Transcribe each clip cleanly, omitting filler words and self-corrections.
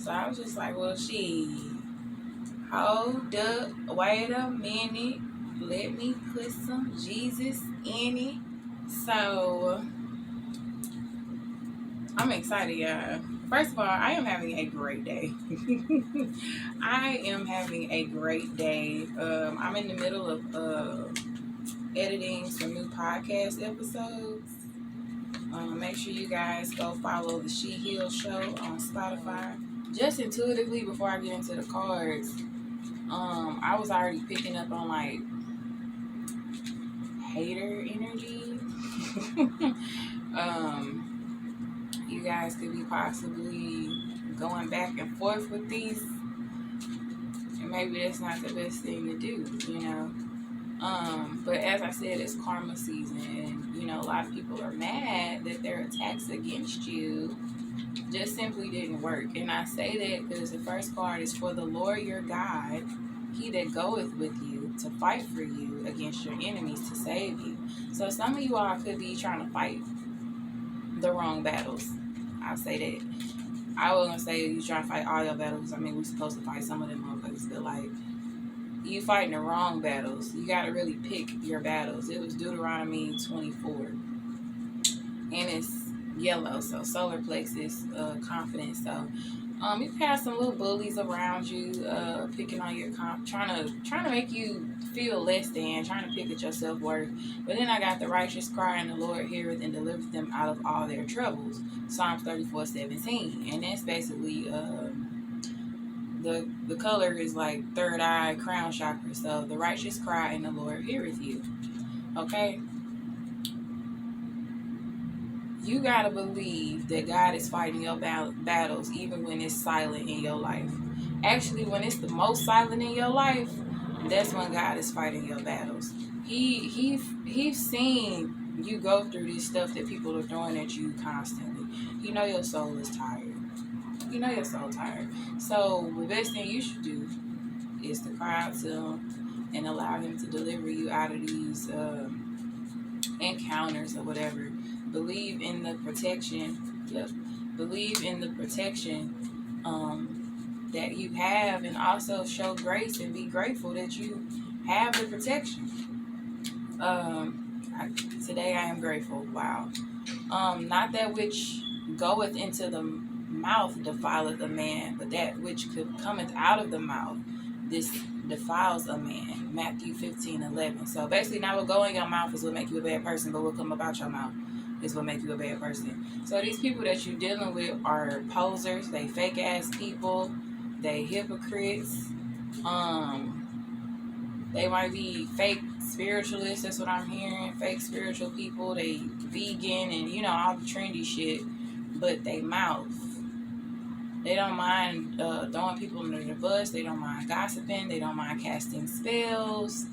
So I was just like, well, hold up, wait a minute. Let me put some Jesus in it. So I'm excited, y'all. First of all, I am having a great day. I am having a great day. I'm in the middle of editing some new podcast episodes. Make sure you guys go follow the Healz show on Spotify. Just intuitively, before I get into the cards, I was already picking up on like hater energy. You guys could be possibly going back and forth with these, and maybe that's not the best thing to do, you know. But as I said, it's karma season, and you know, a lot of people are mad that their attacks against you just simply didn't work. And I say that because the first card is for the Lord your God, he that goeth with you to fight for you against your enemies to save you. So some of you all could be trying to fight the wrong battles. I'll say that. I wasn't gonna say you trying to fight all your battles. I mean, we're supposed to fight some of them motherfuckers, but like, you fighting the wrong battles. You got to really pick your battles. It was Deuteronomy 24. And it's yellow, so solar plexus, confidence. So you have some little bullies around you, picking on your trying to make you feel less than, trying to pick at your self-worth. But then I got the righteous cry, and the Lord heareth and delivereth them out of all their troubles. Psalms 34:17. And that's basically the color is like third eye, crown chakra. So the righteous cry and the Lord heareth you. Okay? You gotta believe that God is fighting your battles even when it's silent in your life. Actually, when it's the most silent in your life, that's when God is fighting your battles. He's seen you go through this stuff that people are throwing at you constantly. He know your soul is tired. You know your soul tired. So the best thing you should do is to cry out to him and allow him to deliver you out of these encounters or whatever. Believe in the protection. Yep. Believe in the protection that you have, and also show grace and be grateful that you have the protection. Today I am grateful. Wow. Not that which goeth into the mouth defileth a man, but that which cometh out of the mouth, this defiles a man. Matthew 15:11. So basically, not what go in your mouth is what make you a bad person, but what come about your mouth is what make you a bad person. So these people that you're dealing with are posers. They fake ass people. They hypocrites. They might be fake spiritualists. That's what I'm hearing. Fake spiritual people. They vegan and you know all the trendy shit, but they mouth. They don't mind throwing people under the bus. They don't mind gossiping. They don't mind casting spells.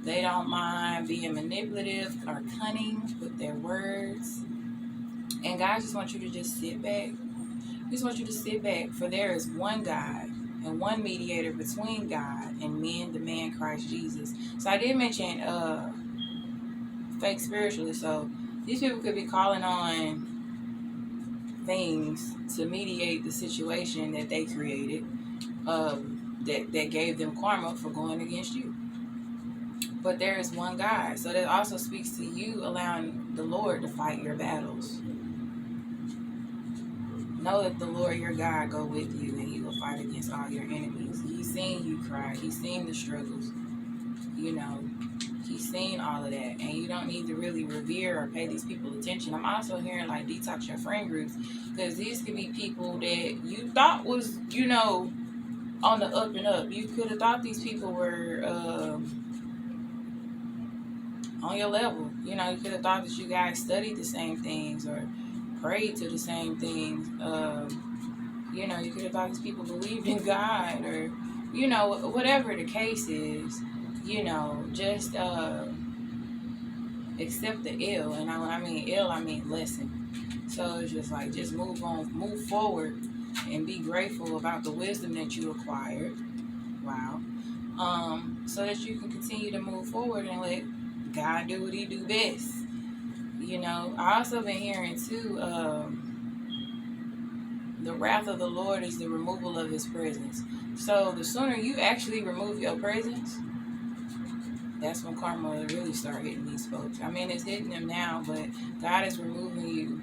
They don't mind being manipulative or cunning with their words. And God just wants you to just sit back. He just wants you to sit back, for there is one God and one mediator between God and men, the man Christ Jesus. So I did mention fake spiritualists. So these people could be calling on things to mediate the situation that they created, that gave them karma for going against you. But there is one God. So that also speaks to you allowing the Lord to fight your battles. Know that the Lord your God go with you, and he will fight against all your enemies. He's seen you cry. He's seen the struggles. You know, he's seen all of that. And you don't need to really revere or pay these people attention. I'm also hearing like detox your friend groups, because these could be people that you thought was, you know, on the up and up. You could have thought these people were on your level. You know, you could have thought that you guys studied the same things or prayed to the same things. You know, you could have thought these people believed in God, or, you know, whatever the case is, you know, just accept the ill. And when I mean ill, I mean lesson. So it's just like, just move on, move forward, and be grateful about the wisdom that you acquired. Wow. So that you can continue to move forward and let God do what he do best. You know, I also been hearing too, The wrath of the Lord is the removal of his presence. So the sooner you actually remove your presence, that's when karma will really start hitting these folks. I mean, it's hitting them now, but God is removing you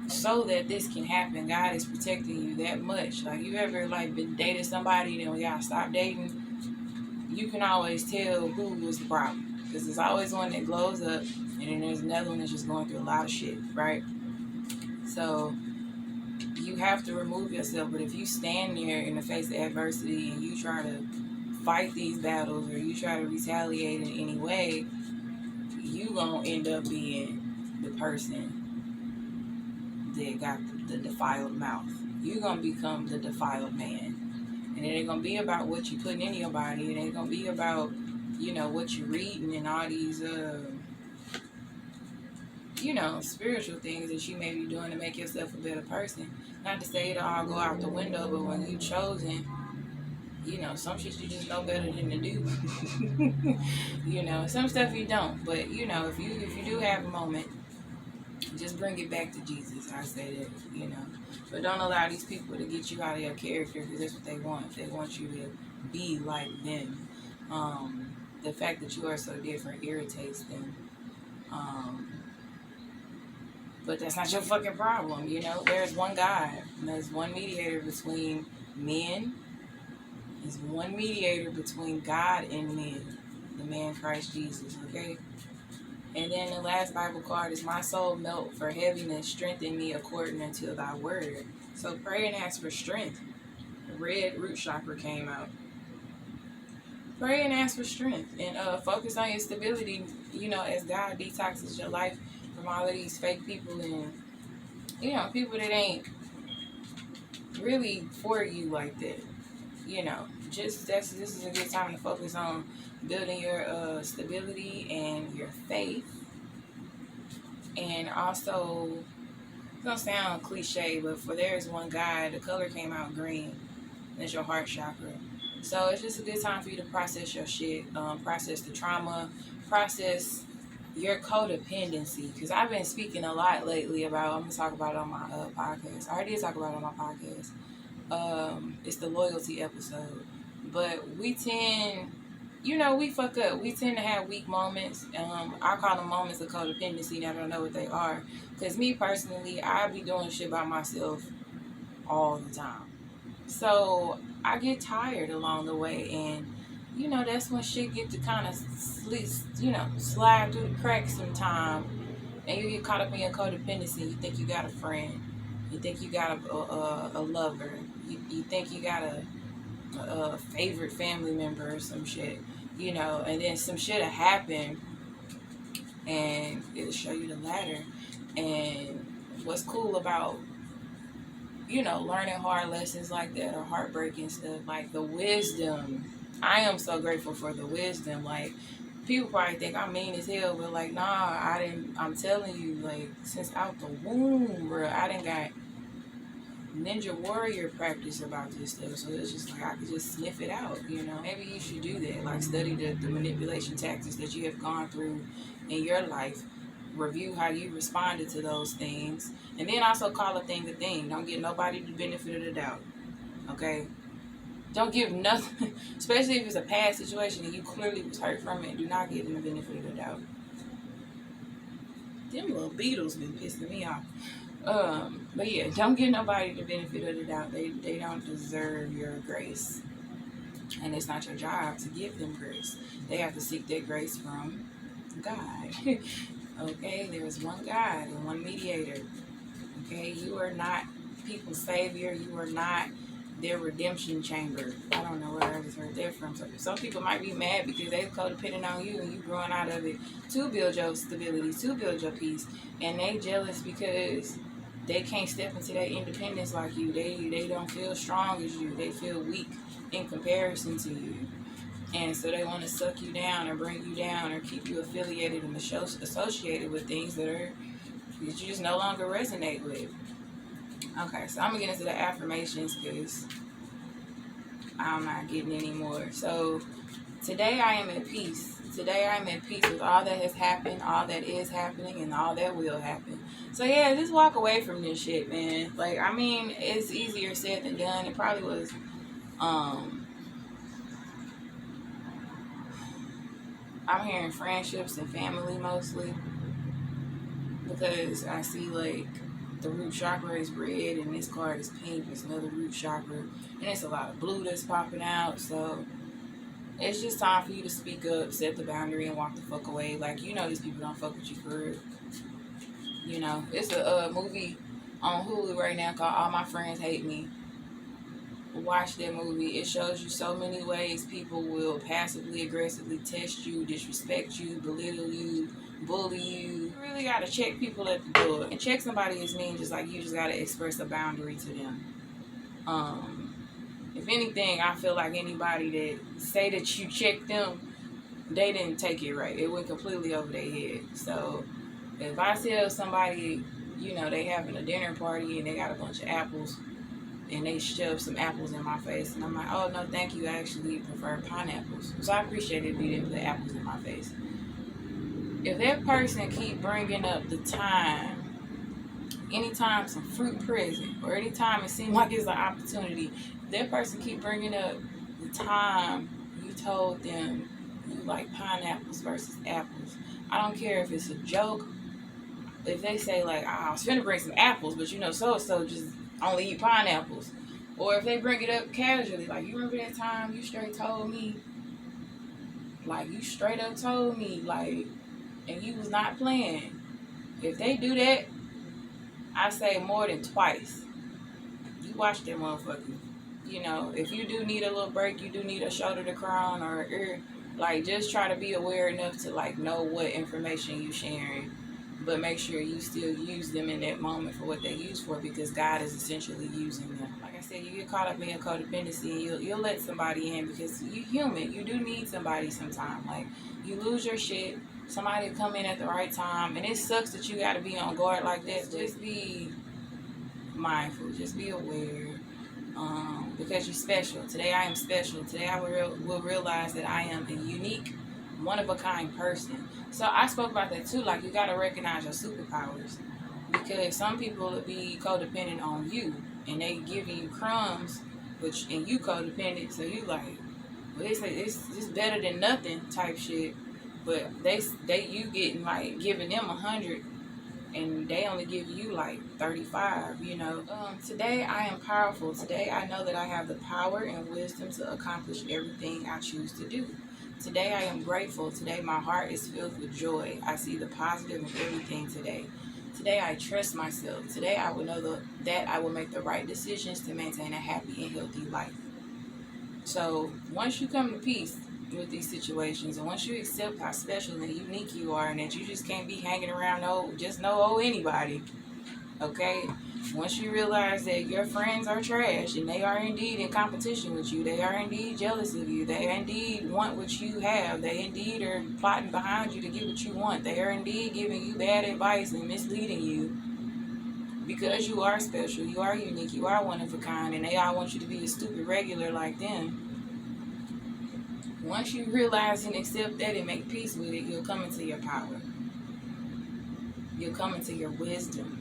so that this can happen. God is protecting you that much. Like, you ever like been dating somebody, and then when y'all stop dating, you can always tell who was the problem, because there's always one that glows up, and then there's another one that's just going through a lot of shit, right? So you have to remove yourself. But if you stand there in the face of adversity and you try to fight these battles, or you try to retaliate in any way, you gonna end up being the person that got the defiled mouth. You gonna become the defiled man. And it ain't gonna be about what you putting in your body. It ain't gonna be about, what you're reading and all these spiritual things that you may be doing to make yourself a better person. Not to say it'll all go out the window, but when you chosen, some shit you just know better than to do. Some stuff you don't. But if you do have a moment, just bring it back to Jesus. I say that, But don't allow these people to get you out of your character, because that's what they want. They want you to be like them. The fact that you are so different irritates them. But that's not your fucking problem, There's one God. And there's one mediator between men. There's one mediator between God and men. The man Christ Jesus, okay? And then the last Bible card is, my soul melt for heaviness, strengthen me according unto thy word. So pray and ask for strength. The red root chakra came out. Pray and ask for strength. And focus on your stability, as God detoxes your life from all of these fake people and, people that ain't really for you like that. This is a good time to focus on building your stability and your faith. And also, it's gonna sound cliche, but for there is one God, the color came out green. That's your heart chakra. So it's just a good time for you to process your shit, process the trauma, process your codependency. Because I've been speaking a lot lately about, I'm gonna talk about it on my podcast. I already did talk about it on my podcast. It's the loyalty episode. But we tend, we fuck up. We tend to have weak moments. I call them moments of codependency. I don't know what they are. Because me personally, I be doing shit by myself all the time. So I get tired along the way. And, that's when shit get to kind of, slide through the cracks sometime. And you get caught up in your codependency. You think you got a friend. You think you got a lover. You think you got a favorite family member or some shit, and then some shit will happen and it'll show you the ladder. And what's cool about, learning hard lessons like that, or heartbreaking stuff, like the wisdom. I am so grateful for the wisdom. Like, people probably think I'm mean as hell, but like, nah, I'm telling you, like, since out the womb, bro, I done got Ninja Warrior practice about this stuff, so it's just like I could just sniff it out, Maybe you should do that, like study the manipulation tactics that you have gone through in your life, review how you responded to those things, and then also call a thing a thing. Don't give nobody the benefit of the doubt, okay? Don't give nothing, especially if it's a past situation and you clearly was hurt from it. Do not give them the benefit of the doubt. Them little beetles been pissing me off. But yeah, don't give nobody the benefit of the doubt. They don't deserve your grace. And it's not your job to give them grace. They have to seek their grace from God. Okay, there is one God and one mediator. Okay, you are not people's savior. You are not their redemption chamber. I don't know where I just heard that from. So some people might be mad because they're codependent on you and you growing out of it to build your stability, to build your peace. And they jealous because they can't step into their independence like you. They don't feel strong as you. They feel weak in comparison to you. And so they want to suck you down or bring you down or keep you affiliated and associated with things that you just no longer resonate with. Okay, so I'm going to get into the affirmations because I'm not getting any more. So today I am at peace Today I'm at peace with all that has happened, all that is happening, and all that will happen. So yeah, just walk away from this shit, man. Like, I mean, it's easier said than done. It probably was. I'm hearing friendships and family mostly, because I see like the root chakra is red and this card is pink. It's another root chakra, and it's a lot of blue that's popping out. So it's just time for you to speak up, set the boundary, and walk the fuck away. Like, you know, these people don't fuck with you for real. You know, it's a movie on Hulu right now called All My Friends Hate Me. Watch that movie. It shows you so many ways people will passively aggressively test you, disrespect you, belittle you, bully you. You really gotta check people at the door. And check somebody is mean, just like you just gotta express a boundary to them. If anything, I feel like anybody that say that you checked them, they didn't take it right. It went completely over their head. So if I tell somebody, you know, they having a dinner party and they got a bunch of apples, and they shove some apples in my face, and I'm like, oh no, thank you, I actually prefer pineapples. So I appreciate it if you didn't put apples in my face. If that person keep bringing up the time, anytime some fruit present, or anytime it seems like it's an opportunity, if that person keep bringing up the time you told them you like pineapples versus apples, I don't care if it's a joke. If they say like, I was finna bring some apples, but you know, so just only eat pineapples. Or if they bring it up casually, like, you remember that time you straight told me, like, you straight up told me, like, and you was not playing. If they do that, I say more than twice. You watch that motherfucker. You know, if you do need a little break, you do need a shoulder to cry on or ear, like, just try to be aware enough to, like, know what information you sharing. But make sure you still use them in that moment for what they use for, because God is essentially using them. Like I said, you get caught up in codependency and you'll let somebody in because you're human. You do need somebody sometime. Like, you lose your shit, somebody will come in at the right time, and it sucks that you got to be on guard like that. Just be mindful. Just be aware. Because you're special. Today I am special. Today I will realize that I am a unique, one-of-a-kind person. So I spoke about that too. Like, you got to recognize your superpowers, because some people will be codependent on you and they giving you crumbs, and you codependent, so you like, well, they say it's better than nothing type shit, but they you getting like giving them 100 and they only give you like 35, you know. Today I am powerful. Today I know that I have the power and wisdom to accomplish everything I choose to do. Today I am grateful. Today my heart is filled with joy. I see the positive in everything today. Today I trust myself. Today I will know that I will make the right decisions to maintain a happy and healthy life. So once you come to peace with these situations, and once you accept how special and unique you are, and that you just can't be hanging around anybody, okay? Once you realize that your friends are trash and they are indeed in competition with you, they are indeed jealous of you, they indeed want what you have, they indeed are plotting behind you to get what you want, they are indeed giving you bad advice and misleading you, because you are special, you are unique, you are one of a kind, and they all want you to be a stupid regular like them. Once you realize and accept that and make peace with it, you'll come into your power. You'll come into your wisdom.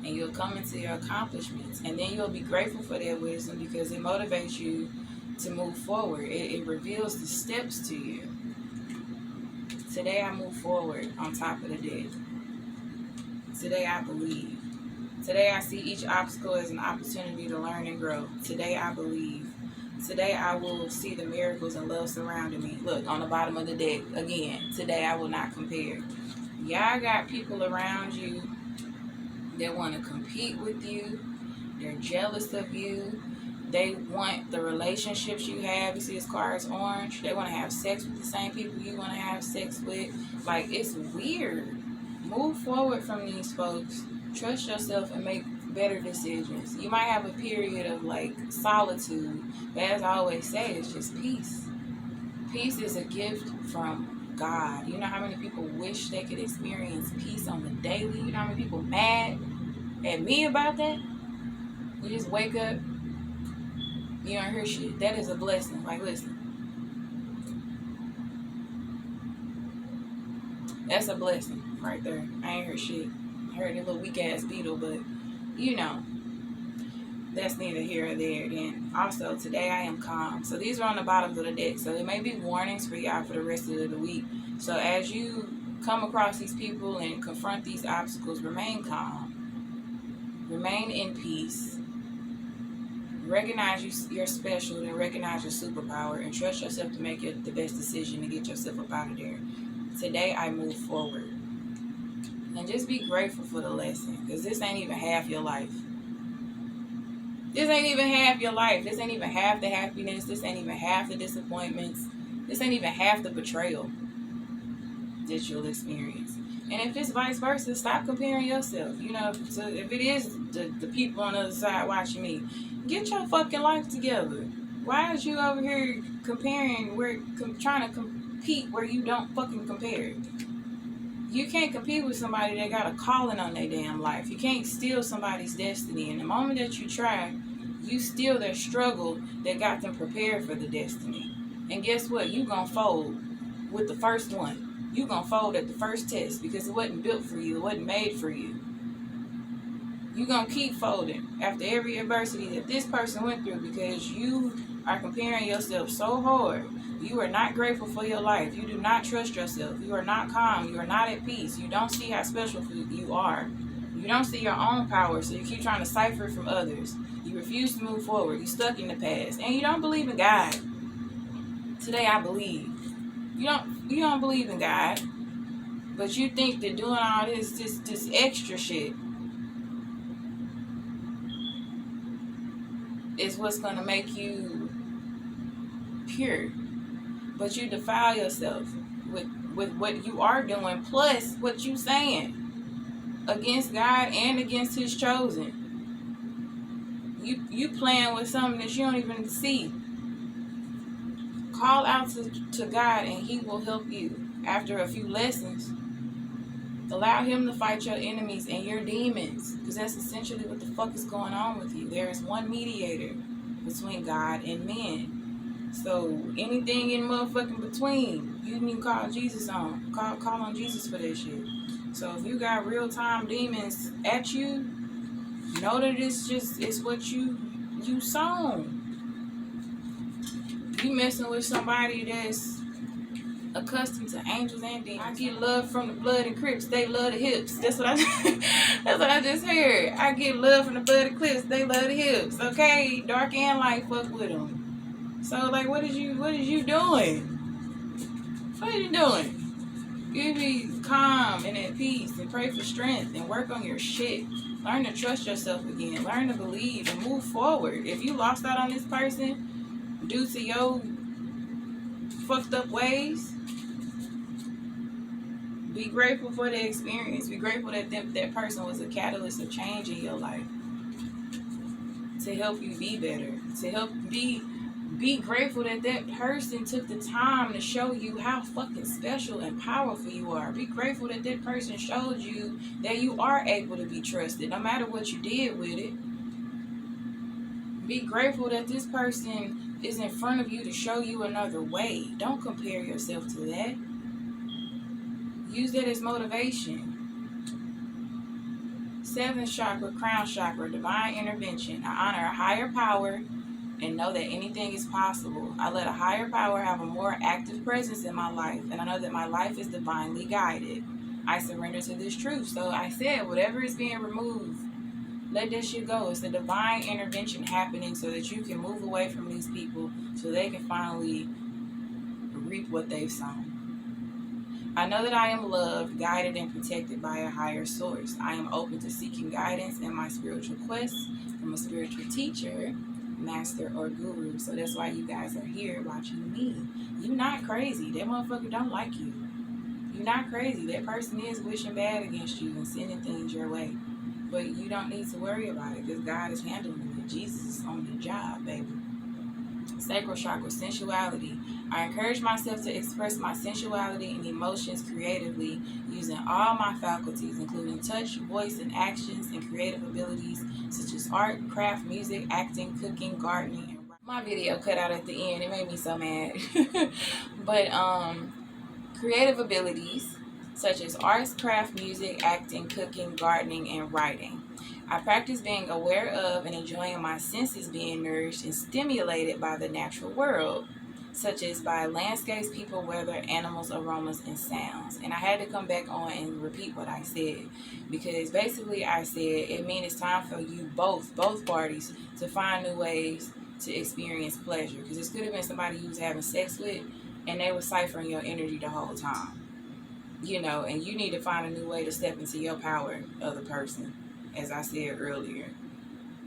And you'll come into your accomplishments. And then you'll be grateful for that wisdom, because it motivates you to move forward. It reveals the steps to you. Today I move forward on top of the deck. Today I believe. Today I see each obstacle as an opportunity to learn and grow. Today I believe. Today I will see the miracles and love surrounding me. Look, on the bottom of the deck, again, today I will not compare. Y'all got people around you that want to compete with you. They're jealous of you. They want the relationships you have. You see this car is orange. They want to have sex with the same people you want to have sex with. Like, it's weird. Move forward from these folks. Trust yourself and make better decisions. You might have a period of like solitude, but as I always say, it's just peace. Peace is a gift from God. You know how many people wish they could experience peace on the daily? You know how many people mad at me about that? We just wake up, you don't hear shit. That is a blessing. Like, listen, That's a blessing right there. I ain't heard shit. I heard a little weak ass beetle, but you know, that's neither here or there. And also today I am calm. So these are on the bottoms of the deck. So there may be warnings for y'all for the rest of the week. So as you come across these people and confront these obstacles, remain calm. Remain in peace. Recognize you're special and recognize your superpower and trust yourself to make the best decision to get yourself up out of there. Today I move forward. And just be grateful for the lesson, because this ain't even half your life. This ain't even half your life. This ain't even half the happiness. This ain't even half the disappointments. This ain't even half the betrayal that you'll experience. And if it's vice versa, stop comparing yourself. You know, so if it is the people on the other side watching me, get your fucking life together. Why is you over here comparing, trying to compete where you don't fucking compare? You can't compete with somebody that got a calling on their damn life. You can't steal somebody's destiny. And the moment that you try, you steal their struggle that got them prepared for the destiny. And guess what? You gonna fold with the first one. You gonna fold at the first test because it wasn't built for you. It wasn't made for you. You gonna keep folding after every adversity that this person went through because you are comparing yourself so hard. You are not grateful for your life. You do not trust yourself. You are not calm. You are not at peace. You don't see how special you are. You don't see your own power, so you keep trying to cipher it from others. You refuse to move forward. You're stuck in the past. And you don't believe in God. Today I believe. You don't believe in God. But you think that doing all this extra shit is what's going to make you pure. But you defile yourself with what you are doing, plus what you saying against God and against His chosen. You playing with something that you don't even see. Call out to God and He will help you. After a few lessons, allow Him to fight your enemies and your demons, because that's essentially what the fuck is going on with you. There is one mediator between God and men. So anything in motherfucking between, you can call Jesus on. Call on Jesus for that shit. So if you got real time demons at you, know that it's what you sown. You messing with somebody that's accustomed to angels and demons. I get love from the blood and Crips. They love the hips. That's what I just heard. I get love from the blood and Crips. They love the hips. Okay, dark and light, fuck with them. So like, what is you doing? What are you doing? You be calm and at peace and pray for strength and work on your shit. Learn to trust yourself again. Learn to believe and move forward. If you lost out on this person due to your fucked up ways, be grateful for the experience. Be grateful that that person was a catalyst of change in your life to help you be better, to help be grateful that that person took the time to show you how fucking special and powerful you are. Be grateful that that person showed you that you are able to be trusted no matter what you did with it. Be grateful that this person is in front of you to show you another way. Don't compare yourself to that. Use that as motivation. 7th chakra, crown chakra, divine intervention. I honor a higher power and know that anything is possible. I let a higher power have a more active presence in my life, and I know that my life is divinely guided. I surrender to this truth. So I said, whatever is being removed, let that shit go. It's a divine intervention happening so that you can move away from these people so they can finally reap what they've sown. I know that I am loved, guided, and protected by a higher source. I am open to seeking guidance in my spiritual quests from a spiritual teacher, master, or guru. So that's why you guys are here watching me. You're not crazy. That motherfucker don't like you. You're not crazy. That person is wishing bad against you and sending things your way. But you don't need to worry about it because God is handling it. Jesus is on the job, baby. Sacral chakra, sensuality. I encourage myself to express my sensuality and emotions creatively using all my faculties, including touch, voice, and actions, and creative abilities such as art, craft, music, acting, cooking, gardening, and my video cut out at the end. It made me so mad. But creative abilities such as arts, craft, music, acting, cooking, gardening, and writing. I practice being aware of and enjoying my senses being nourished and stimulated by the natural world, such as by landscapes, people, weather, animals, aromas, and sounds. And I had to come back on and repeat what I said, because basically I said it means it's time for you both parties to find new ways to experience pleasure. Because this could have been somebody you was having sex with and they were ciphering your energy the whole time. You know, and you need to find a new way to step into your power of the person, as I said earlier.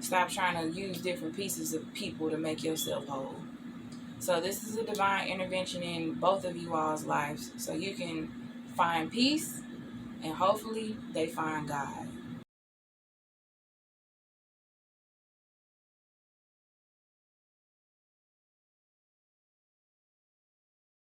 Stop trying to use different pieces of people to make yourself whole. So this is a divine intervention in both of you all's lives so you can find peace and hopefully they find God.